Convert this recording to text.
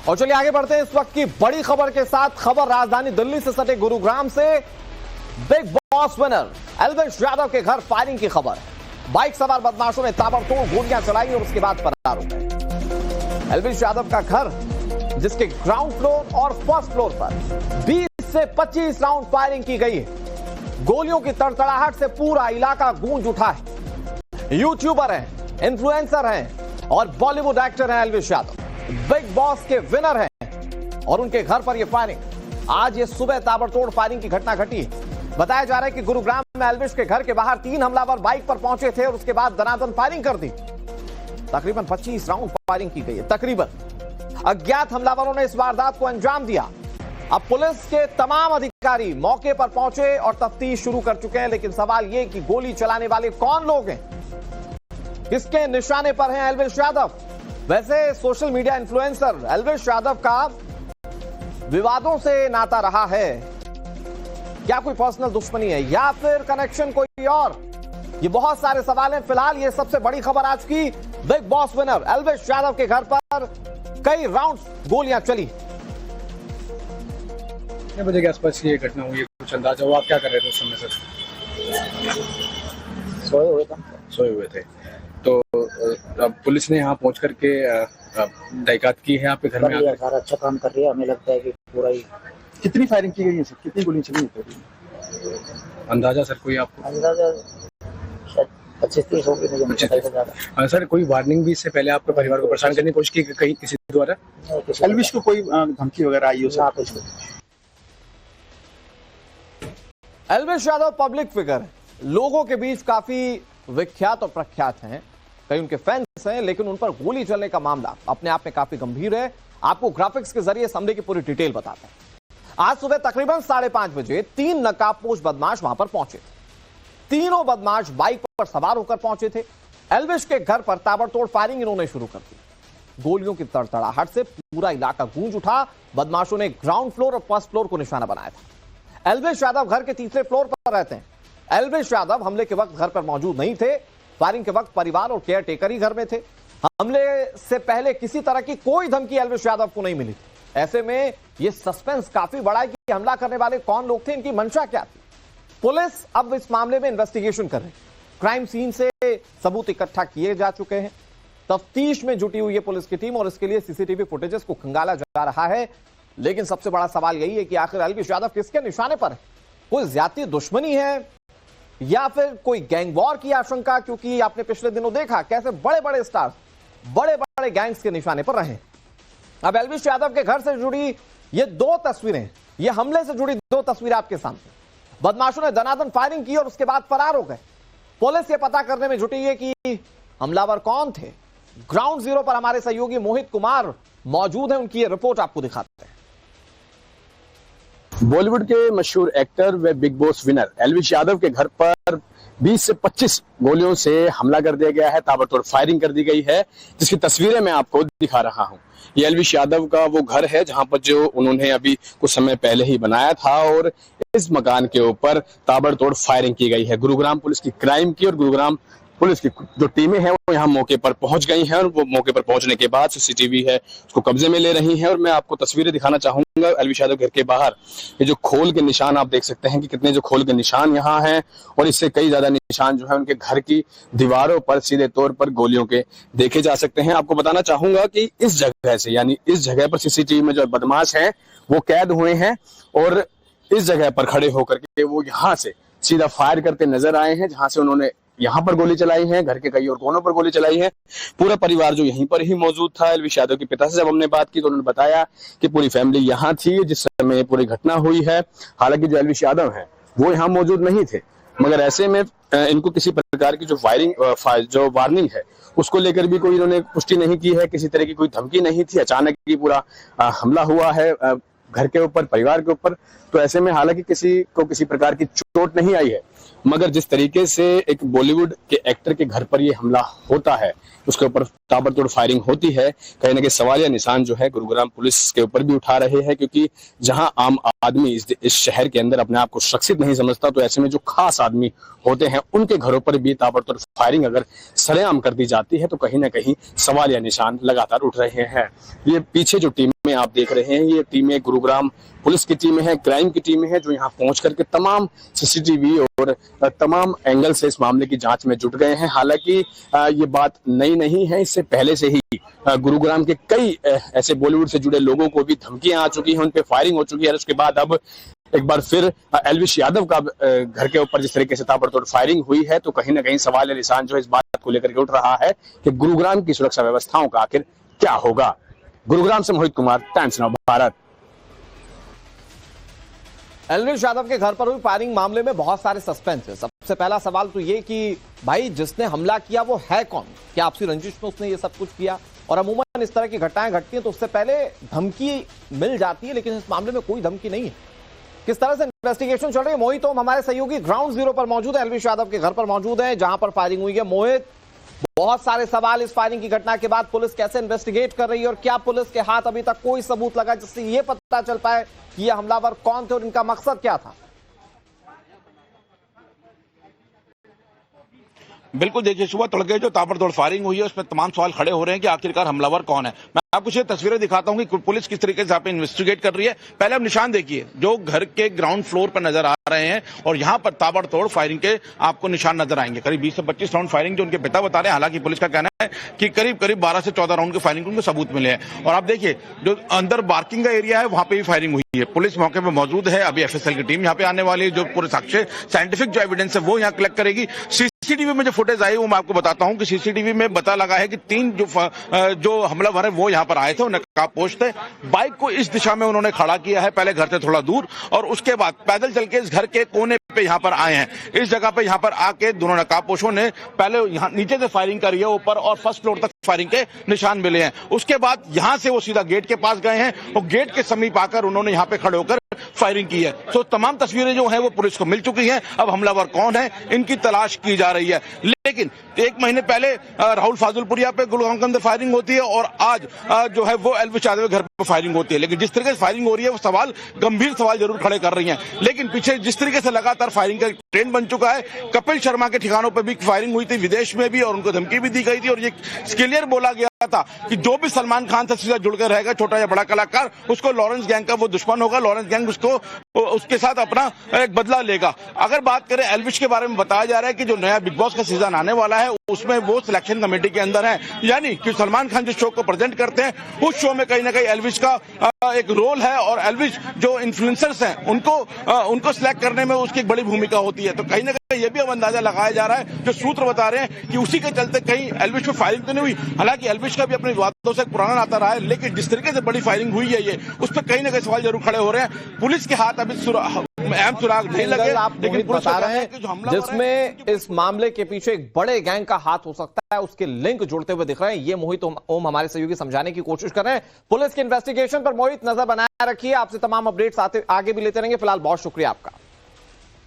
और चलिए आगे बढ़ते हैं इस वक्त की बड़ी खबर के साथ। खबर राजधानी दिल्ली से सटे गुरुग्राम से। Big boss winner Elvish Yadav के घर फायरिंग की खबर। बाइक सवार बदमाशों ने ताबड़तोड़ गोलियां चलाई और उसके बाद फरार हो गए। एल्विश यादव का घर, जिसके ग्राउंड फ्लोर और फर्स्ट फ्लोर पर 20 से 25 राउंड फायरिंग की गई है। गोलियों की तड़तड़ाहट से पूरा इलाका गूंज उठा है। यूट्यूबर हैं, इन्फ्लुएंसर हैं और बॉलीवुड एक्टर हैं एल्विश यादव। बिग बॉस के विनर हैं और उनके घर पर यह फायरिंग। आज ये सुबह ताबड़तोड़ फायरिंग की घटना घटी है। बताया जा रहा है कि गुरुग्राम में एल्विश के घर के बाहर 3 हमलावर बाइक पर पहुंचे थे और उसके बाद दनादन फायरिंग कर दी। तकरीबन 25 राउंड फायरिंग की गई है। तकरीबन अज्ञात हमलावरों ने इस वारदात को अंजाम दिया। अब पुलिस के तमाम अधिकारी मौके पर पहुंचे और तफ्तीश शुरू कर चुके हैं। लेकिन सवाल यह कि गोली चलाने वाले कौन लोग हैं, किसके निशाने पर हैं एल्विश यादव। वैसे social media influencer Elvish Yadav का विवादों से नाता रहा है। क्या कोई पर्सनल दुश्मनी है या फिर कनेक्शन कोई और, ये बहुत सारे सवाल हैं। फिलहाल ये सबसे बड़ी खबर आज की। Big boss winner Elvish Yadav के घर पर कई राउंड गोलियां चली। कितने बजे के आसपास ये घटना हुई है, कुछ अंदाजा हुआ? आप क्या कर रहे थे उस समय से? सोए हुए थे। तो अब पुलिस ने यहाँ पहुंच करके तहकीकात की है आपके घर में? सारा अच्छा काम कर रही है। हमें लगता है कि पूरा ही। कितनी फायरिंग की गई है सर? कितनी गोलियां चली हैं? अंदाजा सर कोई आपको? अंदाजा शायद 25-30 होगी, मुझे नहीं पता ज्यादा। सर कोई वार्निंग भी इससे पहले आपके परिवार को परेशान करने की कोशिश की कहीं किसी द्वारा? एल्विश को कोई धमकी वगैरह आई हो सर? कुछ एल्विश यादव पब्लिक फिगर है, लोगों के बीच काफी विख्यात और प्रख्यात हैं। कई उनके फैंस हैं, लेकिन उन पर गोली चलने का मामला अपने आप में काफी गंभीर है। आपको ग्राफिक्स के जरिए समझने की पूरी डिटेल बताते हैं। आज सुबह तकरीबन 5:30 बजे 3 नकाबपोश बदमाश वहां पर पहुंचे। तीनों बदमाश बाइक पर सवार होकर पहुंचे थे। एल्विश के घर पर ताबड़तोड़ फायरिंग इन्होंने शुरू कर दी। गोलियों की तड़तड़ाहट से पूरा इलाका गूंज उठा। बदमाशों ने ग्राउंड फ्लोर और फर्स्ट फ्लोर को निशाना बनाया था। एल्विश यादव घर के तीसरे फ्लोर पर रहते हैं। एल्विश यादव हमले के वक्त घर पर मौजूद नहीं थे। फायरिंग के वक्त परिवार और केयर टेकर ही घर में थे। हमले से पहले किसी तरह की कोई धमकी एल्विश यादव को नहीं मिली थी। ऐसे में यह सस्पेंस काफी बड़ा है कि हमला करने वाले कौन लोग थे, इनकी मंशा क्या थी। पुलिस अब इस मामले में इन्वेस्टिगेशन कर रही है। क्राइम सीन से सबूत इकट्ठा किए जा चुके हैं। तफ्तीश में जुटी हुई है पुलिस की टीम और इसके लिए सीसीटीवी फुटेजेस को खंगाला जा रहा है। लेकिन सबसे बड़ा सवाल यही है कि आखिर एल्विश यादव किसके निशाने पर है? कोई ज्यादा दुश्मनी है या फिर कोई गैंग वॉर की आशंका? क्योंकि आपने पिछले दिनों देखा कैसे बड़े बड़े स्टार्स बड़े बड़े गैंग्स के निशाने पर रहे। अब एल्विश यादव के घर से जुड़ी ये 2 तस्वीरें, ये हमले से जुड़ी 2 तस्वीरें आपके सामने। बदमाशों ने दनादन फायरिंग की और उसके बाद फरार हो गए। पुलिस ये पता करने में जुटी है कि हमलावर कौन थे। ग्राउंड जीरो पर हमारे सहयोगी मोहित कुमार मौजूद हैं, उनकी ये रिपोर्ट आपको दिखाते हैं। बॉलीवुड के मशहूर एक्टर व big boss winner Elvish Yadav के घर पर 20 से 25 गोलियों से हमला कर दिया गया है। ताबड़तोड़ फायरिंग कर दी गई है, जिसकी तस्वीरें मैं आपको दिखा रहा हूं। ये एल्विश यादव का वो घर है जहां पर जो उन्होंने अभी कुछ समय पहले ही बनाया था और इस मकान के ऊपर ताबड़तोड़ फायरिंग की गई है। गुरुग्राम पुलिस की क्राइम की और गुरुग्राम पुलिस की जो टीमें हैं वो यहाँ मौके पर पहुंच गई हैं और वो मौके पर पहुंचने के बाद सीसीटीवी है उसको कब्जे में ले रही हैं। और मैं आपको तस्वीरें दिखाना चाहूंगा एल्विश यादव घर के बाहर। ये जो खोल के निशान आप देख सकते हैं कि कितने जो खोल के निशान यहाँ हैं और इससे कई ज्यादा निशान जो है उनके घर की दीवारों पर सीधे तौर पर गोलियों के देखे जा सकते हैं। आपको बताना चाहूंगा कि इस जगह से, यानी इस जगह पर सीसीटीवी में जो बदमाश हैं वो कैद हुए हैं और इस जगह पर खड़े होकर के वो यहाँ से सीधा फायर करते नजर आए हैं, जहां से उन्होंने यहाँ पर गोली चलाई है, घर के कई और कोनों पर गोली चलाई है। पूरा परिवार जो यहीं पर ही मौजूद था। एल्विश यादव के पिता से जब हमने बात की तो उन्होंने बताया कि पूरी फैमिली यहाँ थी जिस समय पूरी घटना हुई है। हालांकि जो एल्विश यादव हैं वो यहाँ मौजूद नहीं थे, मगर ऐसे में इनको किसी प्रकार की जो वार्निंग है उसको लेकर भी कोई इन्होंने पुष्टि नहीं की है। किसी तरह की कोई धमकी नहीं थी। अचानक ही पूरा हमला हुआ है घर के ऊपर, परिवार के ऊपर। तो ऐसे में हालांकि किसी को किसी प्रकार की चोट नहीं आई है, मगर जिस तरीके से एक बॉलीवुड के एक्टर के घर पर ये हमला होता है उसके ऊपर ताबड़तोड़ फायरिंग होती है, कहीं ना कहीं सवालिया निशान जो है गुरुग्राम पुलिस के ऊपर भी उठा रहे हैं, क्योंकि जहां आम आदमी इस शहर के अंदर अपने आप को सुरक्षित नहीं समझता, तो ऐसे में जो खास आदमी होते हैं उनके घरों पर भी ताबड़तोड़ फायरिंग अगर सरेआम कर दी जाती है तो कहीं ना कहीं सवालिया निशान लगातार उठ रहे हैं। ये पीछे जो टीमें आप देख रहे हैं, ये टीमें गुरुग्राम पुलिस की टीमें हैं, क्राइम की टीमें हैं, जो यहाँ पहुंच करके तमाम सीसीटीवी और तमाम एंगल से इस मामले की जांच में जुट गए हैं। हालांकि ये बात नई नहीं है, इससे पहले से ही गुरुग्राम के कई ऐसे बॉलीवुड से जुड़े लोगों को भी धमकियां आ चुकी हैं, उन पे फायरिंग हो चुकी है। और उसके बाद अब एक बार फिर एल्विश यादव का घर के ऊपर जिस तरीके से ताबड़तोड़ फायरिंग हुई है, तो कहीं ना कहीं सवाल निशान जो है इस बात को लेकर के उठ रहा है कि गुरुग्राम की सुरक्षा व्यवस्थाओं का आखिर क्या होगा। गुरुग्राम से मोहित कुमार, टाइम्स नाउ भारत। एल्विश यादव के घर पर हुई फायरिंग मामले में बहुत सारे सस्पेंस है। सबसे पहला सवाल तो ये कि भाई जिसने हमला किया वो है कौन? क्या आपसी रंजिश में उसने ये सब कुछ किया? और अमूमन इस तरह की घटनाएं घटती हैं तो उससे पहले धमकी मिल जाती है, लेकिन इस मामले में कोई धमकी नहीं है। किस तरह से इन्वेस्टिगेशन चल रही है? मोहित ओम हमारे सहयोगी ग्राउंड जीरो पर मौजूद है, एल्विश यादव के घर पर मौजूद है जहां पर फायरिंग हुई है। मोहित, बहुत सारे सवाल इस फायरिंग की घटना के बाद पुलिस कैसे इन्वेस्टिगेट कर रही है और क्या पुलिस के हाथ अभी तक कोई सबूत लगा जिससे यह पता चल पाए कि ये हमलावर कौन थे और इनका मकसद क्या था? बिल्कुल, देखिए सुबह तड़के जो ताबड़तोड़ फायरिंग हुई है उसमें तमाम सवाल खड़े हो रहे हैं कि आखिरकार हमलावर कौन है। मैं आपको ये तस्वीरें दिखाता हूं कि पुलिस किस तरीके से यहाँ पे इन्वेस्टिगेट कर रही है। पहले आप निशान देखिए जो घर के ग्राउंड फ्लोर पर नजर आ रहे हैं और यहाँ पर ताबड़तोड़ फायरिंग के आपको निशान नजर आएंगे। करीब 20 से 25 राउंड फायरिंग जो उनके पिता बता रहे हैं। हालांकि पुलिस का कहना है कि करीब 12 से 14 राउंड की फायरिंग उनको सबूत मिले हैं। और आप देखिए जो अंदर पार्किंग का एरिया है वहां पर भी फायरिंग हुई है। पुलिस मौके पर मौजूद है। अभी एफएसएल की टीम यहाँ पे आने वाली है, जो पूरे साक्ष्य साइंटिफिक जो एविडेंस है वो यहाँ कलेक्ट करेगी। सीसीटीवी में जो फुटेज आई वो मैं आपको बताता हूं कि सीसीटीवी में पता लगा है कि 3 जो हमलावर है वो यहां पर आए थे और नकाबपोश थे। बाइक को इस दिशा में उन्होंने खड़ा किया है, पहले घर से थोड़ा दूर, और उसके बाद पैदल चल के इस घर के कोने पे यहां पर आए हैं। इस जगह पे यहां पर आके दोनों नकाबपोशों ने पहले यहां नीचे से फायरिंग करी है ऊपर, और फर्स्ट फ्लोर तक फायरिंग के निशान मिले हैं। उसके बाद यहां से वो सीधा गेट के पास गए हैं और गेट के समीप आकर उन्होंने यहां पे खड़े होकर फायरिंग की है। तो तमाम तस्वीरें जो हैं वो पुलिस को मिल चुकी हैं। अब हमलावर कौन है इनकी तलाश की जा रही है। लेकिन 1 महीने पहले राहुल फाजुलपुरिया पे गुरुग्राम के अंदर फायरिंग होती है और आज जो है वो एल्विश यादव के घर पर फायरिंग होती है। लेकिन जिस तरीके से फायरिंग हो रही है वो सवाल, गंभीर सवाल जरूर खड़े कर रही हैं। लेकिन पीछे जिस तरीके से लगातार फायरिंग का ट्रेंड बन चुका है, कपिल शर्मा के ठिकानों पर भी फायरिंग हुई थी, विदेश में भी, और उनको धमकी भी दी गई थी। और ये क्लियर बोला गया था कि जो भी सलमान खान से सीधा जुड़कर रहेगा, छोटा या बड़ा कलाकार, उसको लॉरेंस गैंग का वो दुश्मन होगा। लॉरेंस गैंग उसके साथ अपना एक बदला लेगा। अगर बात करें एल्विश के बारे में, बताया जा रहा है कि जो नया बिग बॉस का सीजन आने वाला है उसमें वो सिलेक्शन कमेटी के अंदर है, यानी कि सलमान खान जिस शो को प्रेजेंट करते हैं उस शो में कहीं ना कहीं एल्विश का एक रोल है। और एल्विश जो इन्फ्लुएंसर्स हैं उनको सिलेक्ट करने में उसकी एक बड़ी भूमिका होती है। तो कहीं ना कहीं ये भी अब अंदाजा लगाया जा रहा है, जो सूत्र बता रहे हैं कि उसी के चलते कहीं एल्विश में फायरिंग तो नहीं हुई। हालांकि एल्विश का भी अपने विवादों से पुराना नाता रहा है, लेकिन जिस तरीके से बड़ी फायरिंग हुई है ये, उस पर कहीं ना कहीं सवाल जरूर खड़े हो रहे हैं। पुलिस के हाथ अभी अहम सुराग नहीं लगे, लेकिन बता रहे हैं जिसमें इस मामले के पीछे एक बड़े गैंग का हाथ हो सकता है, उसके लिंक जुड़ते हुए दिख रहे हैं। ये मोहित ओम हमारे सहयोगी समझाने की कोशिश कर रहे हैं। पुलिस की इन्वेस्टिगेशन पर मोहित नजर बनाए रखिए। आपसे तमाम अपडेट्स आगे भी लेते रहेंगे। फिलहाल बहुत शुक्रिया आपका।